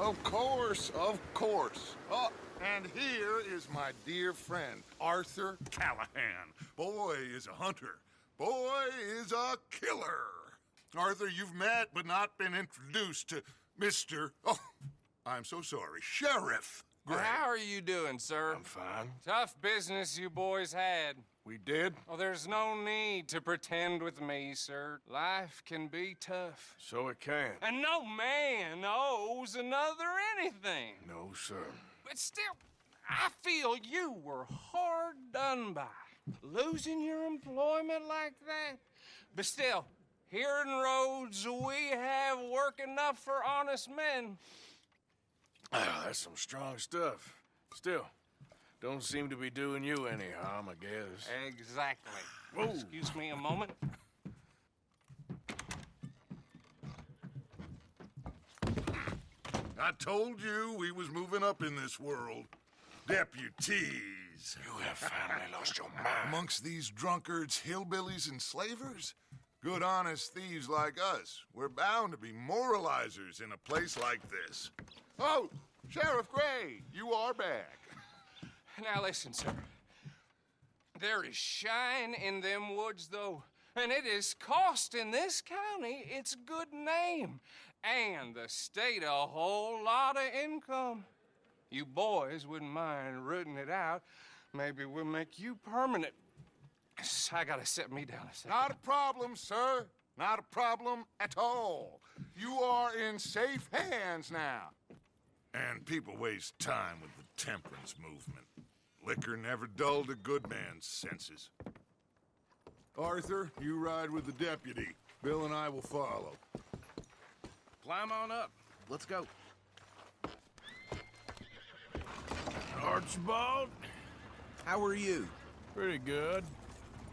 Of course, of course. Oh, and here is my dear friend, Arthur Callahan. Boy is a hunter. Boy is a killer. Arthur, you've met but not been introduced to Mr. Oh, I'm so sorry, Sheriff Gray. How are you doing, sir? I'm fine. Tough business you boys had. We did? Well, there's no need to pretend with me, sir. Life can be tough. So it can. And no man owes another anything. No, sir. But still, I feel you were hard done by. Losing your employment like that. But still, here in Rhodes, we have work enough for honest men. That's some strong stuff. Still, don't seem to be doing you any harm, I guess. Exactly. Whoa. Excuse me a moment. I told you we was moving up in this world. Deputies. You have finally lost your mind. Amongst these drunkards, hillbillies, and slavers? Good, honest thieves like us. We're bound to be moralizers in a place like this. Oh, Sheriff Gray, you are back. Now listen, sir. There is shine in them woods, though, and it is costing this county its good name and the state a whole lot of income. You boys wouldn't mind rooting it out. Maybe we'll make you permanent. I gotta sit me down a second. Not a problem, sir. Not a problem at all. You are in safe hands now. And people waste time with the temperance movement. Liquor never dulled a good man's senses. Arthur, you ride with the deputy. Bill and I will follow. Climb on up. Let's go. Archibald? How are you? Pretty good.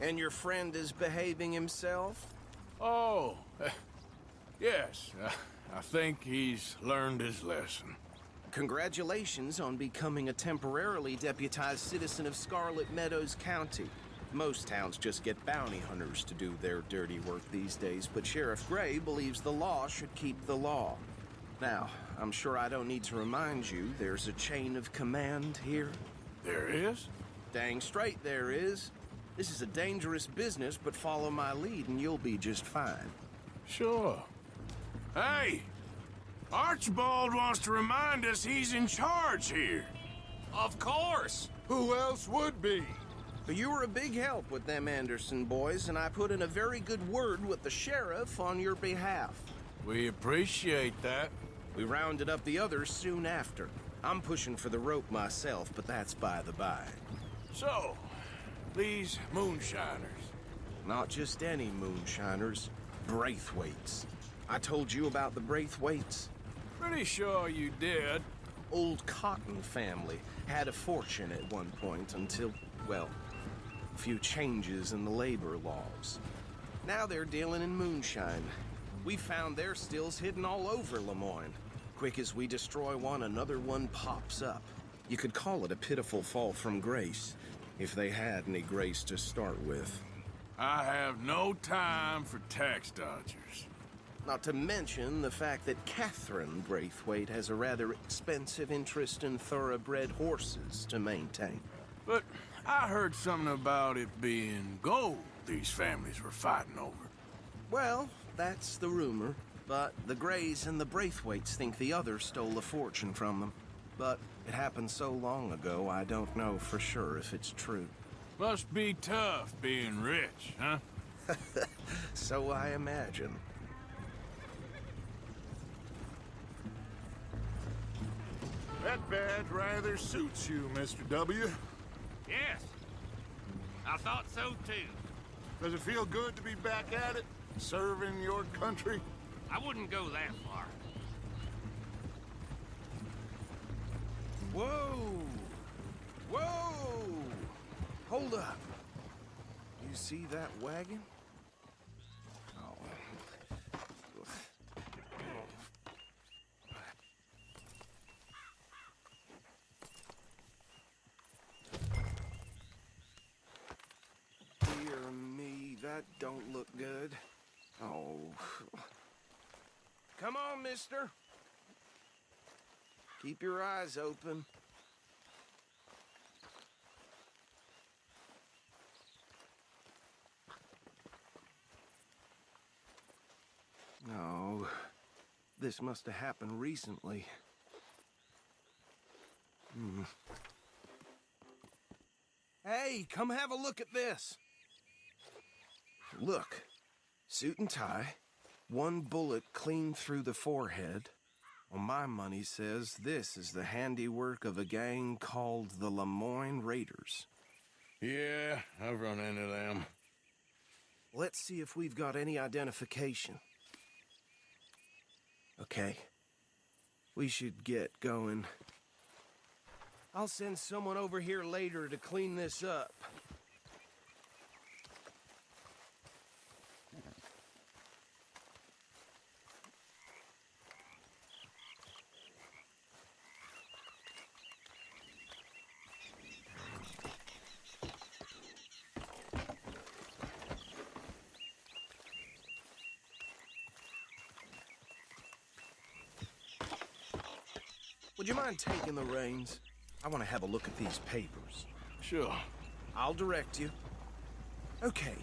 And your friend is behaving himself? Oh, yes. I think he's learned his lesson. Congratulations on becoming a temporarily deputized citizen of Scarlet Meadows County. Most towns just get bounty hunters to do their dirty work these days, but Sheriff Gray believes the law should keep the law. Now, I'm sure I don't need to remind you there's a chain of command here. There is? Dang straight there is. This is a dangerous business, but follow my lead and you'll be just fine. Sure. Hey! Archibald wants to remind us he's in charge here. Of course! Who else would be? But you were a big help with them Anderson boys, and I put in a very good word with the sheriff on your behalf. We appreciate that. We rounded up the others soon after. I'm pushing for the rope myself, but that's by the by. So, these moonshiners. Not just any moonshiners, Braithwaites. I told you about the Braithwaites? Pretty sure you did. Old Cotton family had a fortune at one point until, well, a few changes in the labor laws. Now they're dealing in moonshine. We found their stills hidden all over Lemoyne. Quick as we destroy one, another one pops up. You could call it a pitiful fall from grace, if they had any grace to start with. I have no time for tax dodgers. Not to mention the fact that Catherine Braithwaite has a rather expensive interest in thoroughbred horses to maintain. But I heard something about it being gold these families were fighting over. Well, that's the rumor. But the Grays and the Braithwaites think the other stole a fortune from them. But it happened so long ago, I don't know for sure if it's true. Must be tough being rich, huh? So I imagine. That badge rather suits you, Mr. W. Yes, I thought so too. Does it feel good to be back at it, serving your country? I wouldn't go that far. Whoa! Whoa! Hold up. You see that wagon? Dear me, that don't look good. Oh. Come on, mister. Keep your eyes open. Oh, this must have happened recently. Hey, come have a look at this. Look, suit and tie, one bullet clean through the forehead. Well, my money says this is the handiwork of a gang called the Lemoyne Raiders. Yeah, I've run into them. Let's see if we've got any identification. Okay. We should get going. I'll send someone over here later to clean this up. Would you mind taking the reins? I want to have a look at these papers. Sure. I'll direct you. Okay.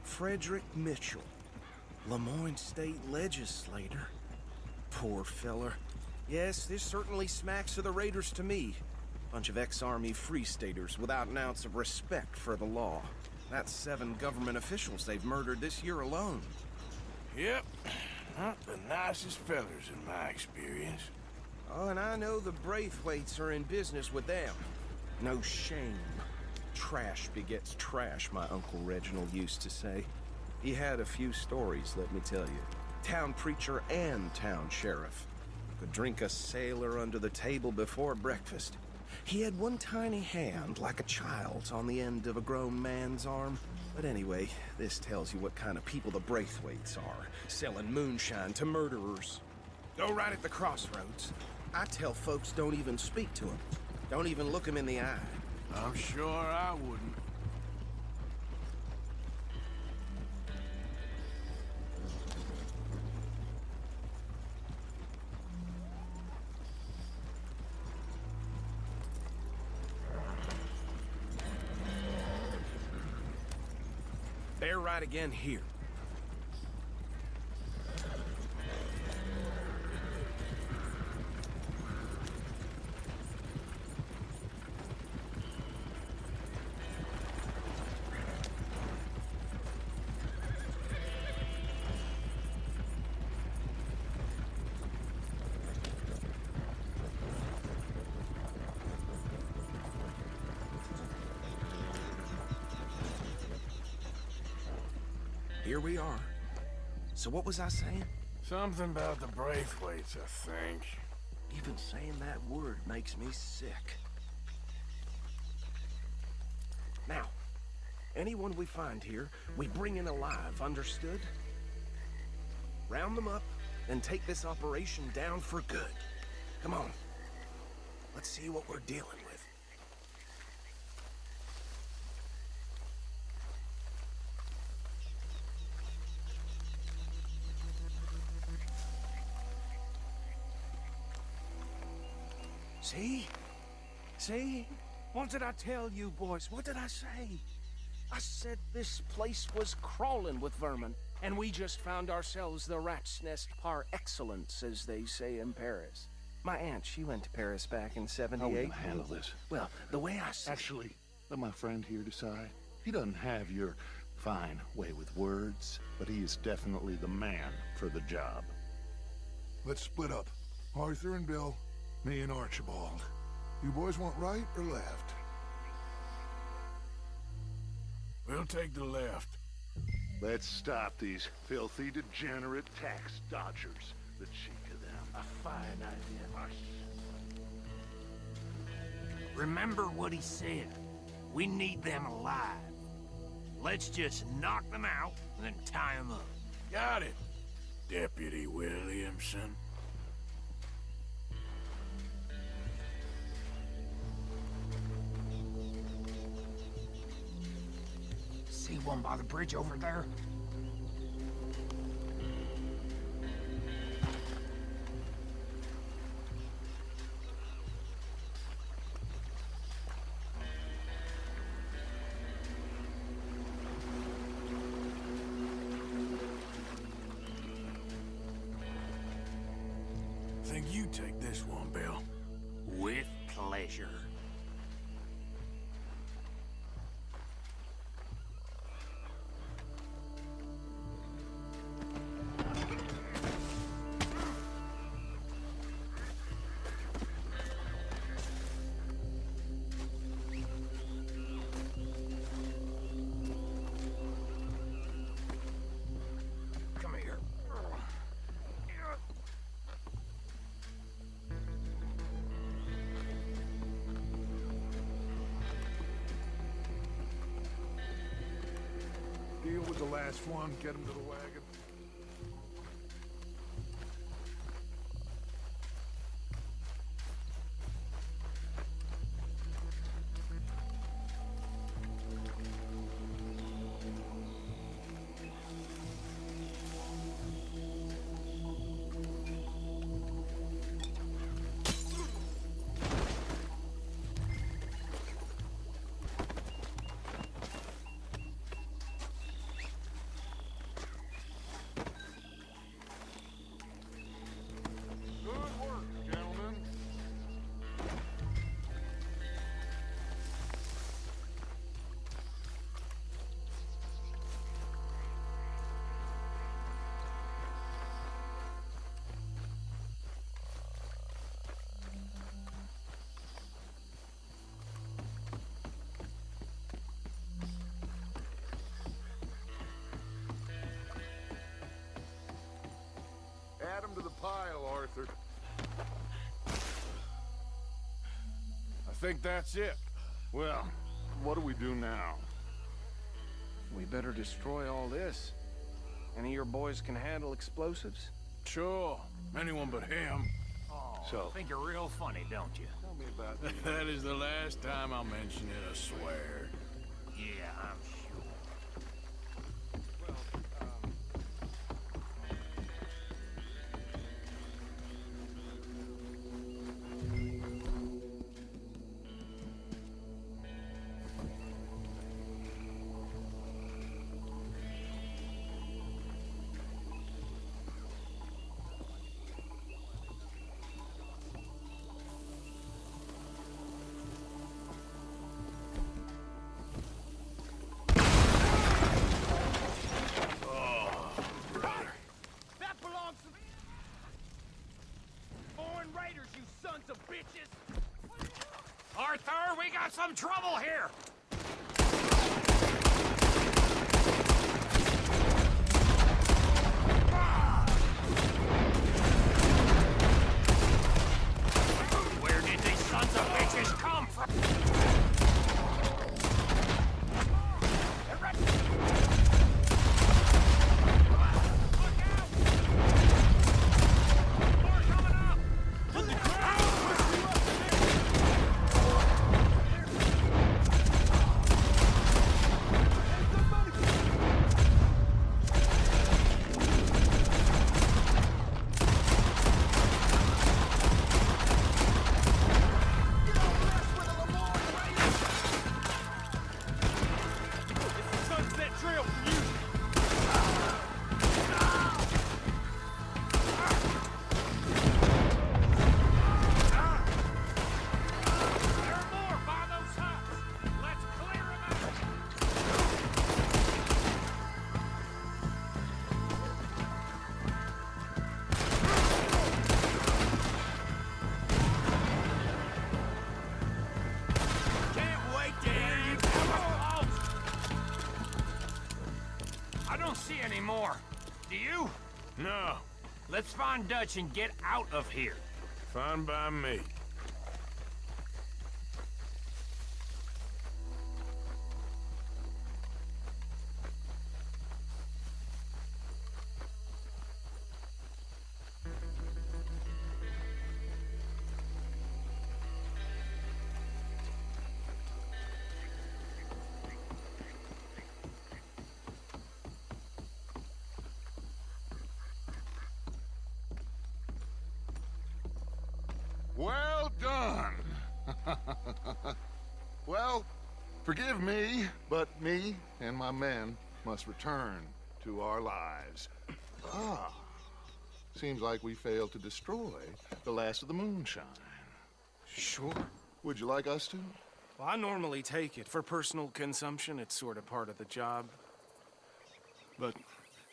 Frederick Mitchell, Lemoyne State Legislator. Poor feller. Yes, this certainly smacks of the Raiders to me. Bunch of ex-Army Free Staters without an ounce of respect for the law. That's 7 government officials they've murdered this year alone. Yep. Not the nicest fellers in my experience. Oh, and I know the Braithwaites are in business with them. No shame. Trash begets trash, my Uncle Reginald used to say. He had a few stories, let me tell you. Town preacher and town sheriff. Could drink a sailor under the table before breakfast. He had one tiny hand, like a child's, on the end of a grown man's arm. But anyway, this tells you what kind of people the Braithwaites are, selling moonshine to murderers. Go right at the crossroads. I tell folks don't even speak to them. Don't even look them in the eye. I'm sure I wouldn't. Bear right again here. Here we are. So what was I saying? Something about the Braithwaites, I think. Even saying that word makes me sick. Now, anyone we find here, we bring in alive, understood? Round them up, and take this operation down for good. Come on. Let's see what we're dealing with. See? See? What did I tell you, boys? What did I say? I said this place was crawling with vermin, and we just found ourselves the rat's nest par excellence, as they say in Paris. My aunt, she went to Paris back in '78. How are we gonna handle this? Well, the way I see Actually, let my friend here decide. He doesn't have your fine way with words, but he is definitely the man for the job. Let's split up. Arthur and Bill, me and Archibald. You boys want right or left? We'll take the left. Let's stop these filthy, degenerate tax dodgers. The cheek of them. A fine idea. Remember what he said. We need them alive. Let's just knock them out and then tie them up. Got it, Deputy Williamson. See one by the bridge over there? think you take this one, Bill? With pleasure. Come here. Deal with the last one, get him to the wagon. Good work, gentlemen. Add 'em to the pile, Arthur. I think that's it. Well, what do we do now? We better destroy all this. Any of your boys can handle explosives? Sure. Anyone but him. Oh, So- think you're real funny, don't you? Tell me about the... That is the last time I'll mention it, I swear. Yeah, I'm sure. That belongs to foreign raiders, you sons of bitches! Arthur, we got some trouble here! Where did these sons of bitches come from? More. Do you? No. Let's find Dutch and get out of here. Fine by me. Well done. Well, forgive me, but me and my men must return to our lives. Ah, Seems like we failed to destroy the last of the moonshine. Sure. Would you like us to? Well, I normally take it. For personal consumption, it's sort of part of the job. But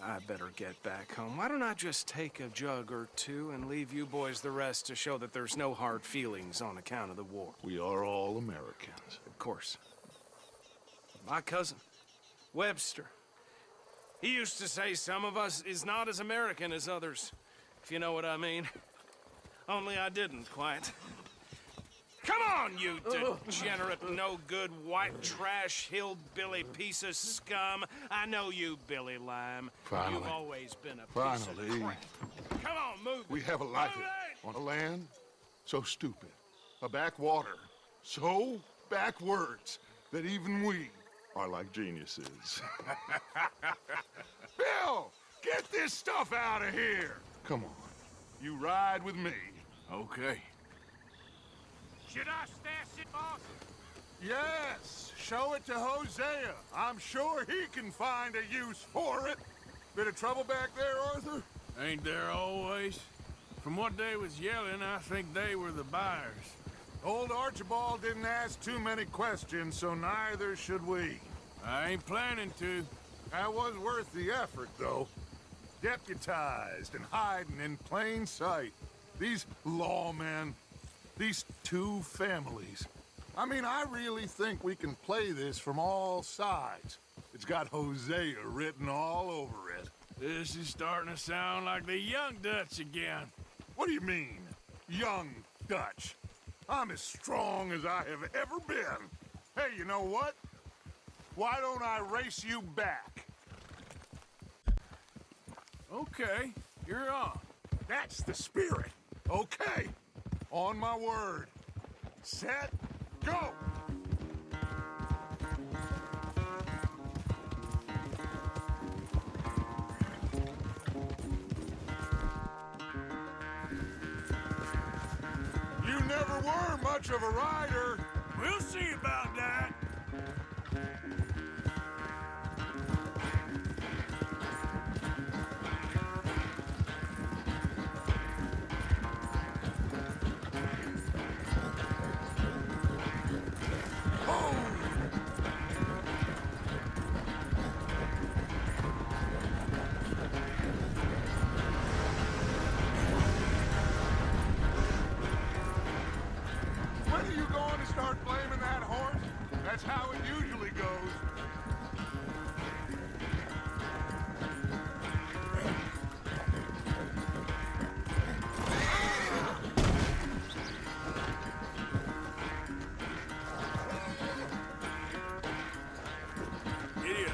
I better get back home. Why don't I just take a jug or two and leave you boys the rest to show that there's no hard feelings on account of the war? We are all Americans. Of course. My cousin, Webster, he used to say some of us is not as American as others, if you know what I mean. Only I didn't quite. Come on, you degenerate, no-good, white trash, hillbilly piece of scum. I know you, Billy Lime. Finally. You've always been a piece Finally. of crap. Come on, move it. We have a life Move it! on a land so stupid, a backwater so backwards that even we are like geniuses. Bill, get this stuff out of here. Come on, you ride with me. Okay. Should I stash it, boss? Yes, show it to Hosea. I'm sure he can find a use for it. Bit of trouble back there, Arthur? Ain't there always? From what they was yelling, I think they were the buyers. Old Archibald didn't ask too many questions, so neither should we. I ain't planning to. That was worth the effort, though. Deputized and hiding in plain sight. These lawmen, these two families. I mean, I really think we can play this from all sides. It's got Hosea written all over it. This is starting to sound like the Young Dutch again. What do you mean, young Dutch? I'm as strong as I have ever been. Hey, you know what? Why don't I race you back? Okay, you're on. That's the spirit. Okay, on my word. Set, go! You never were much of a rider. We'll see about that. When are you going to start blaming that horse? That's how it usually goes. Idiot.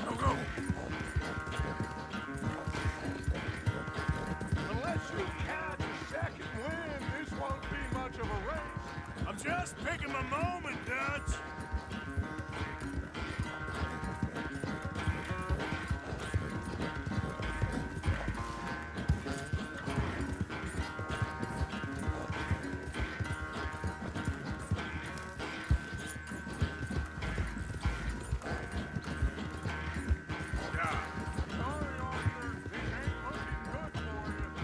Go, go. Unless you catch a second wind, this won't be much of a race. I'm just picking my moment, Dutch. Sorry, Arthur. This ain't looking good for you.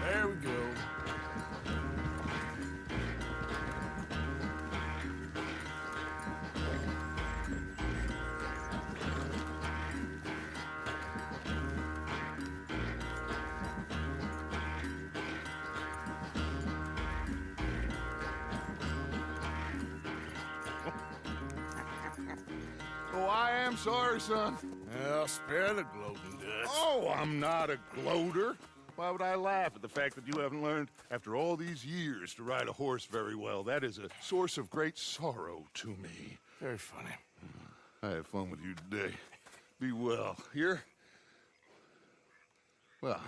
There we go. Oh, I am sorry, son. Well, spare the gloating, Dutch. Oh, I'm not a gloater. Why would I laugh at the fact that you haven't learned, after all these years, to ride a horse very well? That is a source of great sorrow to me. Very funny. I had fun with you today. Be well. You're... Well,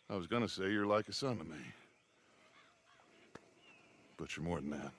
I was gonna say you're like a son to me. But you're more than that.